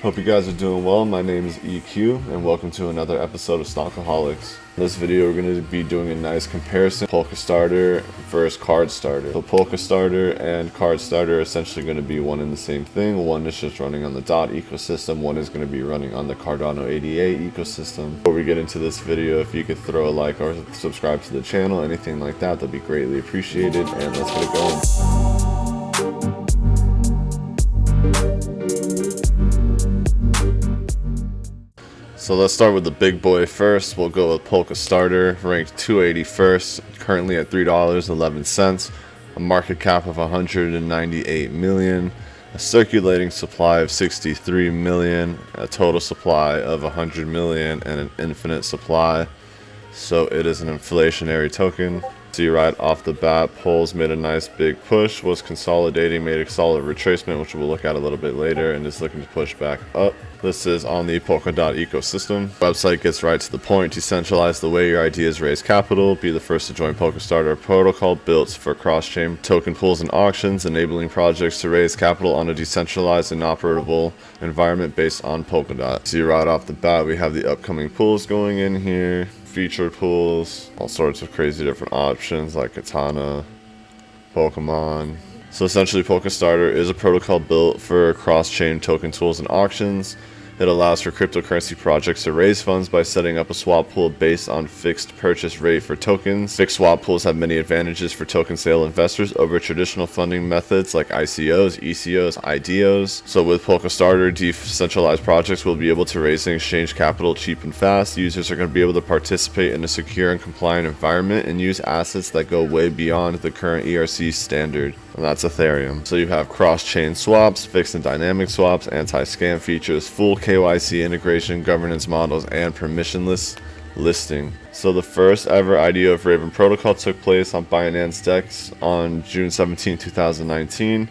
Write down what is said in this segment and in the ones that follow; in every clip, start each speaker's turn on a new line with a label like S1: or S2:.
S1: Hope you guys are doing well. My name is EQ and welcome to another episode of Stockaholics. In this video we're going to be doing a nice comparison Polkastarter versus CardStarter. So Polkastarter and CardStarter are essentially going to be one and the same thing. One is just running on the DOT ecosystem, one is going to be running on the Cardano 88 ecosystem. Before we get into this video, if you could throw a like or subscribe to the channel, anything like that, that'd be greatly appreciated, and let's get it going. So let's start with the big boy first. We'll go with Polkastarter, ranked 281st, currently at $3.11, a market cap of 198 million, a circulating supply of 63 million, a total supply of 100 million, and an infinite supply. So it is an inflationary token. See right off the bat, POLS made a nice big push, was consolidating, made a solid retracement, which we'll look at a little bit later, and is looking to push back up. This is on the Polkadot ecosystem. Website gets right to the point. Decentralize the way your ideas raise capital. Be the first to join Polkastarter, a protocol built for cross-chain token pools and auctions, enabling projects to raise capital on a decentralized and operable environment based on Polkadot. See right off the bat, we have the upcoming pools going in here. Featured pools, all sorts of crazy different options like Katana, Pokemon. So essentially Polkastarter is a protocol built for cross-chain token tools and auctions. It allows for cryptocurrency projects to raise funds by setting up a swap pool based on fixed purchase rate for tokens. Fixed swap pools have many advantages for token sale investors over traditional funding methods like ICOs, ECOs, IDOs. So with Polkastarter, decentralized projects will be able to raise and exchange capital cheap and fast. Users are going to be able to participate in a secure and compliant environment and use assets that go way beyond the current ERC standard. And that's Ethereum. So you have cross-chain swaps, fixed and dynamic swaps, anti-scam features, full KYC integration, governance models, and permissionless listing. So the first ever IDO of Raven Protocol took place on Binance DEX on June 17, 2019.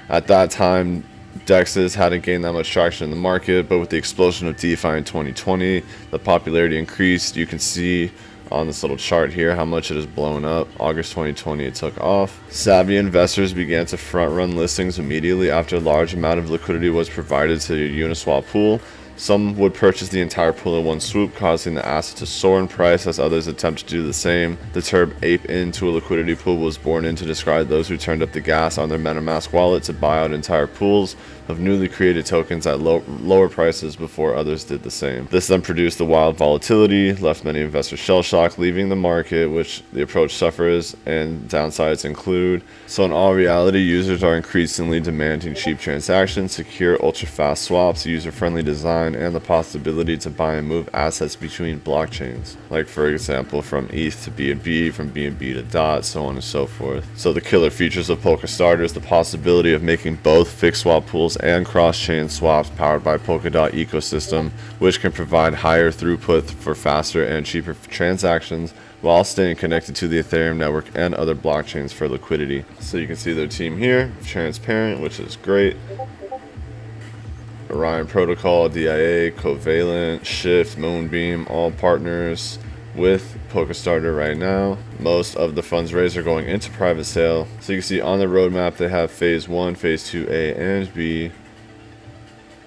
S1: At that time, DEXs hadn't gained that much traction in the market, but with the explosion of DeFi in 2020, the popularity increased. You can see on this little chart here how much it has blown up. August 2020 it took off. Savvy investors began to front run listings immediately after a large amount of liquidity was provided to the Uniswap pool. Some would purchase the entire pool in one swoop, causing the asset to soar in price as others attempted to do the same. The term ape into a liquidity pool was born in to describe those who turned up the gas on their MetaMask wallet to buy out entire pools of newly created tokens at lower prices before others did the same. This then produced the wild volatility, left many investors shell-shocked, leaving the market, which the approach suffers, and downsides include. So in all reality, users are increasingly demanding cheap transactions, secure ultra-fast swaps, user-friendly design, and the possibility to buy and move assets between blockchains, like for example from ETH to BNB, from BNB to DOT, so on and so forth. So the killer features of Polkastarter is the possibility of making both fixed swap pools and cross-chain swaps powered by Polkadot ecosystem, which can provide higher throughput for faster and cheaper transactions while staying connected to the Ethereum network and other blockchains for liquidity. So you can see their team here, transparent, which is great. Orion Protocol, DIA, Covalent, Shift, Moonbeam, all partners with Polkastarter right now. Most of the funds raised are going into private sale. So you can see on the roadmap they have phase 1, phase 2A and B.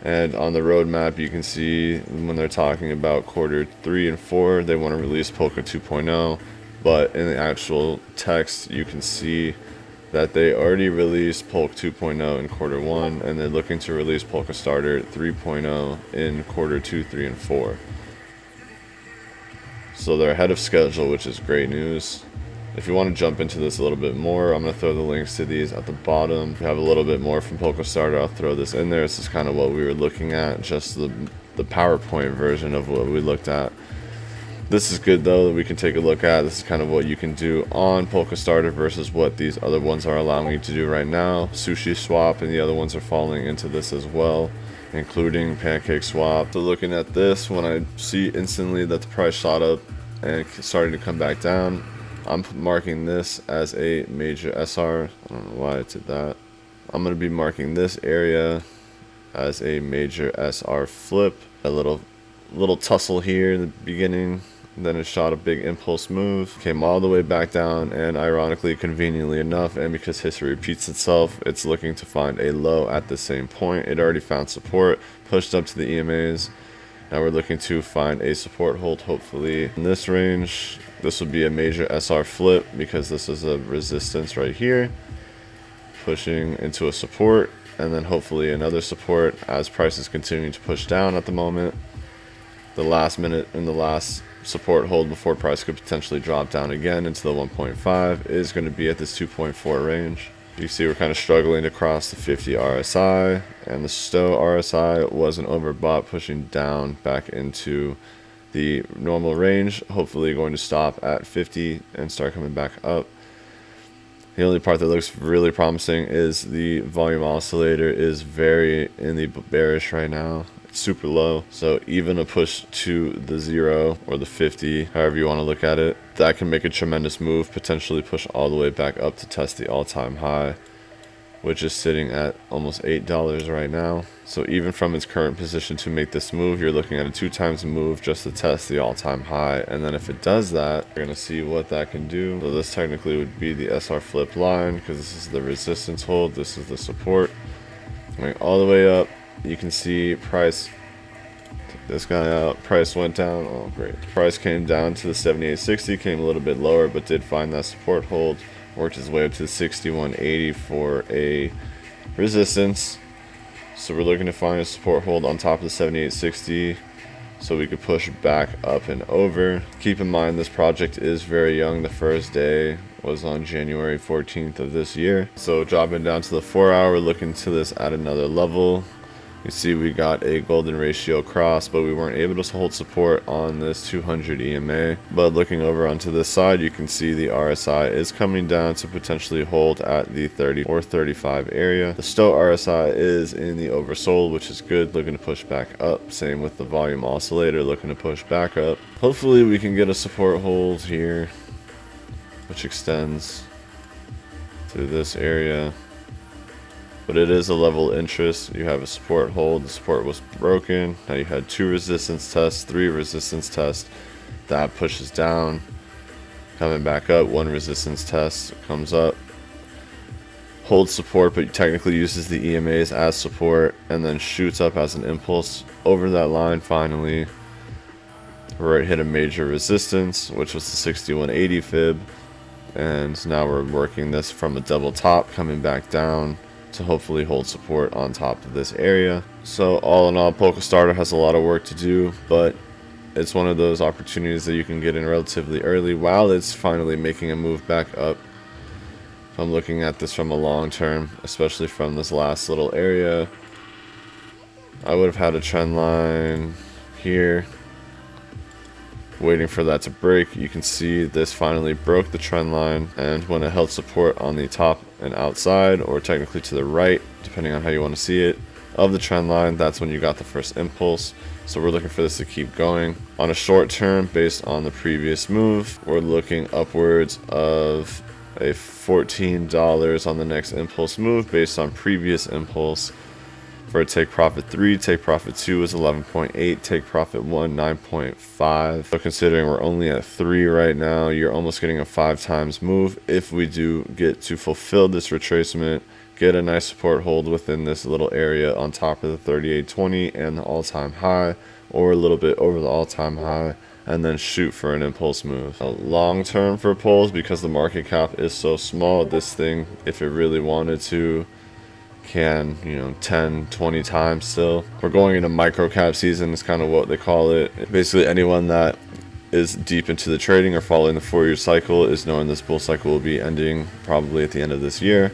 S1: And on the roadmap you can see when they're talking about quarter 3 and 4, they want to release Polka 2.0. But in the actual text you can see that they already released Polk 2.0 in quarter 1, and they're looking to release Polkastarter 3.0 in quarter 2, 3, and 4. So they're ahead of schedule, which is great news. If you want to jump into this a little bit more, I'm going to throw the links to these at the bottom. If you have a little bit more from Polkastarter, I'll throw this in there. This is kind of what we were looking at, just the PowerPoint version of what we looked at. This is good though that we can take a look at. This is kind of what you can do on Polkastarter versus what these other ones are allowing you to do right now. Sushi Swap and the other ones are falling into this as well, including Pancake Swap. So looking at this, when I see instantly that the price shot up and starting to come back down, I'm marking this as a major SR. I don't know why I did that. I'm going to be marking this area as a major SR flip. A little tussle here in the beginning Then it shot a big impulse move, came all the way back down, and ironically, conveniently enough, and because history repeats itself, it's looking to find a low at the same point. It already found support, pushed up to the EMAs. Now we're looking to find a support hold, hopefully in this range. This would be a major SR flip because this is a resistance right here, pushing into a support, and then hopefully another support as prices continue to push down at the moment. The last minute and the last support hold before price could potentially drop down again into the 1.5 is going to be at this 2.4 range. You see we're kind of struggling to cross the 50 RSI, and the STO RSI wasn't overbought, pushing down back into the normal range, hopefully going to stop at 50 and start coming back up. The only part that looks really promising is the volume oscillator is very in the bearish right now. Super low, so even a push to the 0 or the 50, however you want to look at it, that can make a tremendous move, potentially push all the way back up to test the all-time high, which is sitting at almost $8 right now. So even from its current position to make this move, you're looking at a 2 times move just to test the all-time high, and then if it does that, you're going to see what that can do. So this technically would be the SR flip line, because this is the resistance hold, this is the support. Going all the way up, you can see price, take this guy out, price went down, oh great. Price came down to the 78.60, came a little bit lower, but did find that support hold, worked his way up to the 61.80 for a resistance. So we're looking to find a support hold on top of the 78.60 so we could push back up and over. Keep in mind this project is very young. The first day was on January 14th of this year. So dropping down to the 4 hour, looking to this at another level. You see we got a golden ratio cross, but we weren't able to hold support on this 200 EMA. But looking over onto this side, you can see the RSI is coming down to potentially hold at the 30 or 35 area. The STO RSI is in the oversold, which is good, looking to push back up. Same with the volume oscillator, looking to push back up. Hopefully we can get a support hold here, which extends to this area. But it is a level interest. You have a support hold, the support was broken. Now you had 2 resistance tests, 3 resistance tests. That pushes down, coming back up. 1 resistance test comes up, holds support, but technically uses the EMAs as support, and then shoots up as an impulse over that line finally, where it hit a major resistance, which was the 61.80 fib. And now we're working this from a double top, coming back down to hopefully hold support on top of this area. So all in all, Polkastarter has a lot of work to do, but it's one of those opportunities that you can get in relatively early while it's finally making a move back up. If I'm looking at this from a long term, especially from this last little area, I would have had a trend line here, waiting for that to break. You can see this finally broke the trend line, and when it held support on the top and outside, or technically to the right, depending on how you want to see it, of the trend line, that's when you got the first impulse. So we're looking for this to keep going. On a short term, based on the previous move, we're looking upwards of a $14 on the next impulse move based on previous impulse. For a take profit 3, take profit 2 is 11.8, take profit 1 9.5. So considering we're only at 3 right now, you're almost getting a 5 times move if we do get to fulfill this retracement, get a nice support hold within this little area on top of the 38.20 and the all-time high, or a little bit over the all-time high, and then shoot for an impulse move. Long term for POLS, because the market cap is so small, this thing, if it really wanted to, can, 10 20 times still. We're going into micro cap season, is kind of what they call it. Basically anyone that is deep into the trading or following the 4-year cycle is knowing this bull cycle will be ending probably at the end of this year,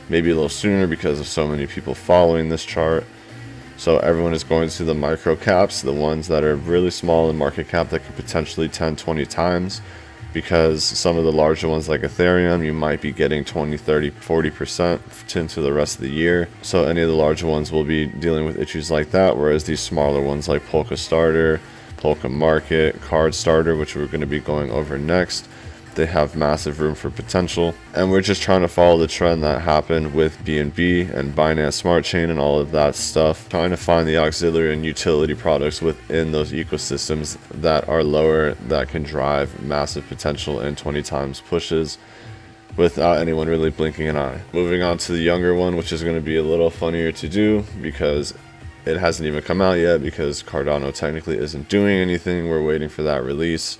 S1: maybe a little sooner because of so many people following this chart. So everyone is going to the micro caps, the ones that are really small in market cap that could potentially 10 20 times, because some of the larger ones like Ethereum, you might be getting 20 30 40% into the rest of the year. So any of the larger ones will be dealing with issues like that, whereas these smaller ones like Polkastarter, Polka Market, CardStarter, which we're going to be going over next, They have massive room for potential, and we're just trying to follow the trend that happened with BNB and Binance Smart Chain and all of that stuff, trying to find the auxiliary and utility products within those ecosystems that are lower, that can drive massive potential and 20 times pushes without anyone really blinking an eye. Moving on to the younger one, which is going to be a little funnier to do because it hasn't even come out yet, because Cardano technically isn't doing anything. We're waiting for that release.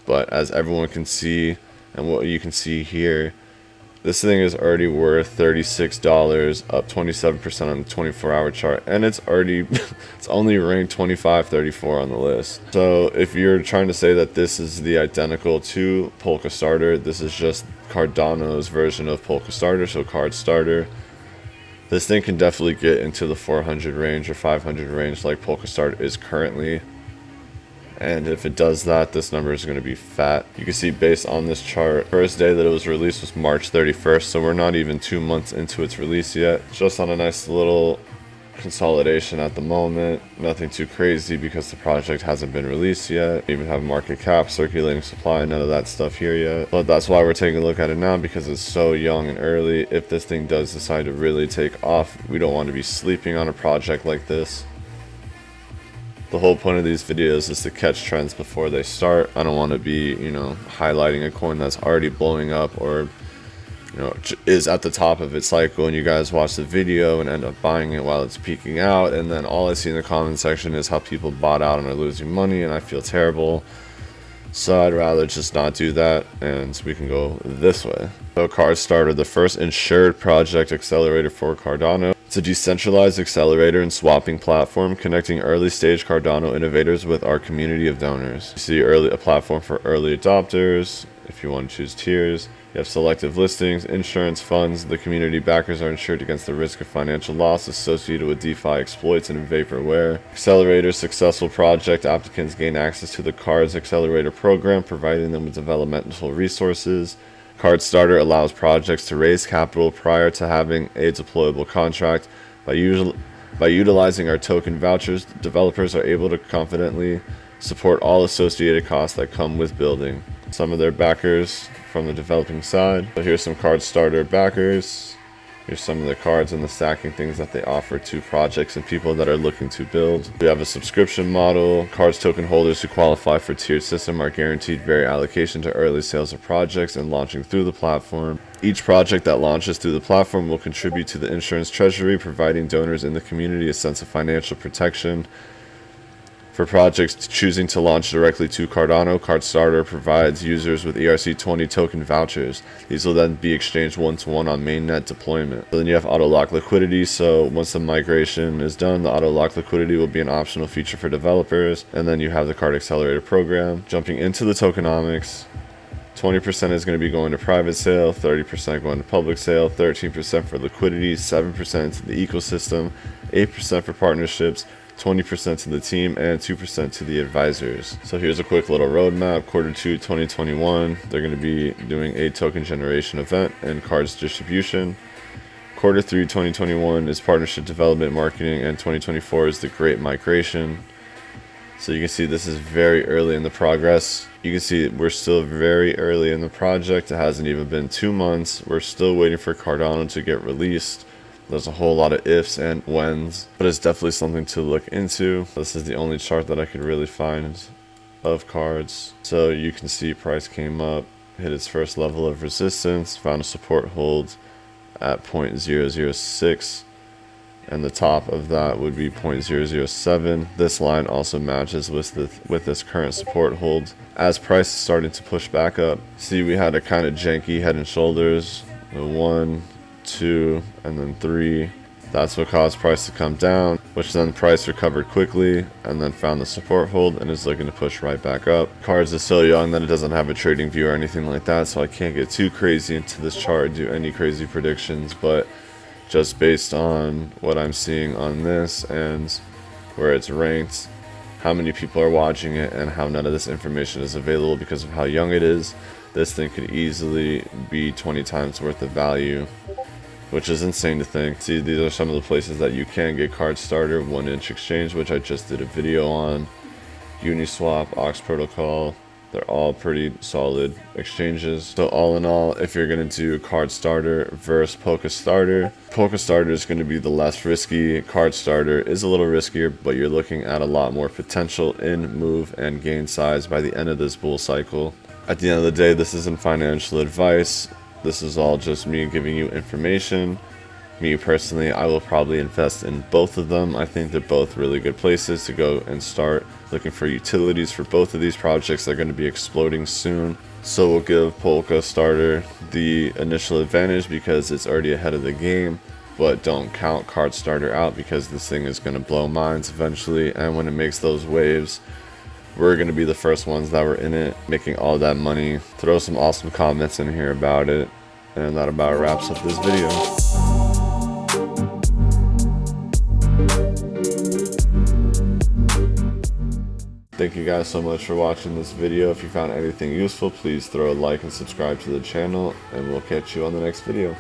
S1: But as everyone can see, and what you can see here, this thing is already worth $36, up 27% on the 24-hour chart, and it's only ranked 25, 34 on the list. So if you're trying to say that this is the identical to Polkastarter, this is just Cardano's version of Polkastarter, so CardStarter. This thing can definitely get into the 400 range or 500 range like Polkastarter is currently. And if it does that, this number is going to be fat. You can see based on this chart, first day that it was released was March 31st, so we're not even 2 months into its release yet. Just on a nice little consolidation at the moment. Nothing too crazy because the project hasn't been released yet. We even have market cap, circulating supply, none of that stuff here yet. But that's why we're taking a look at it now, because it's so young and early. If this thing does decide to really take off, we don't want to be sleeping on a project like this. The whole point of these videos is to catch trends before they start. I don't want to be, highlighting a coin that's already blowing up or, is at the top of its cycle, and you guys watch the video and end up buying it while it's peaking out, and then all I see in the comment section is how people bought out and are losing money, and I feel terrible. So I'd rather just not do that, and we can go this way. So CardStarter, the first insured project accelerator for Cardano. It's a decentralized accelerator and swapping platform connecting early stage Cardano innovators with our community of donors. You see a platform for early adopters. If you want to choose tiers, you have selective listings, insurance funds. The community backers are insured against the risk of financial loss associated with DeFi exploits and vaporware. Accelerator successful project applicants gain access to the Cards Accelerator program, providing them with developmental resources. CardStarter allows projects to raise capital prior to having a deployable contract. By utilizing our token vouchers, developers are able to confidently support all associated costs that come with building. Some of their backers from the developing side. So here's some CardStarter backers. Here's some of the cards and the stacking things that they offer to projects and people that are looking to build. We have a subscription model. Cards token holders who qualify for tiered system are guaranteed very allocation to early sales of projects and launching through the platform. Each project that launches through the platform will contribute to the insurance treasury, providing donors in the community a sense of financial protection. For projects choosing to launch directly to Cardano, CardStarter provides users with ERC20 token vouchers. These will then be exchanged one-to-one on mainnet deployment. So then you have auto-lock liquidity, so once the migration is done, the auto-lock liquidity will be an optional feature for developers. And then you have the Card Accelerator program. Jumping into the tokenomics, 20% is going to be going to private sale, 30% going to public sale, 13% for liquidity, 7% into the ecosystem, 8% for partnerships, 20% to the team, and 2% to the advisors. So here's a quick little roadmap. Q2 2021, they're going to be doing a token generation event and cards distribution. Q3 2021 is partnership development, marketing, and 2024 is the great migration. So you can see this is very early in the progress. You can see we're still very early in the project. It hasn't even been 2 months. We're still waiting for Cardano to get released. There's a whole lot of ifs and whens, but it's definitely something to look into. This is the only chart that I could really find of cards. So you can see price came up, hit its first level of resistance, found a support hold at 0.006, and the top of that would be 0.007. This line also matches with this current support hold. As price is starting to push back up, see we had a kind of janky head and shoulders, the 1, 2, and then 3. That's what caused price to come down, which then price recovered quickly and then found the support hold and is looking to push right back up. Cards is so young that it doesn't have a trading view or anything like that, so I can't get too crazy into this chart, do any crazy predictions, but just based on what I'm seeing on this and where it's ranked, how many people are watching it, and how none of this information is available because of how young it is, this thing could easily be 20 times worth of value, which is insane to think. See, these are some of the places that you can get CardStarter. 1inch Exchange, which I just did a video on, Uniswap, Ox Protocol, They're all pretty solid exchanges. So all in all, if you're going to do CardStarter versus Polkastarter, Polkastarter is going to be the less risky. CardStarter is a little riskier, but you're looking at a lot more potential in move and gain size by the end of this bull cycle. At the end of the day, this isn't financial advice. This is all just me giving you information. Me personally, I will probably invest in both of them. I think they're both really good places to go and start looking for utilities for both of these projects. They're going to be exploding soon. So we'll give Polkastarter the initial advantage because it's already ahead of the game. But don't count CardStarter out because this thing is going to blow minds eventually. And when it makes those waves, we're going to be the first ones that were in it, making all that money. Throw some awesome comments in here about it. And that about wraps up this video. Thank you guys so much for watching this video. If you found anything useful, please throw a like and subscribe to the channel, and we'll catch you on the next video.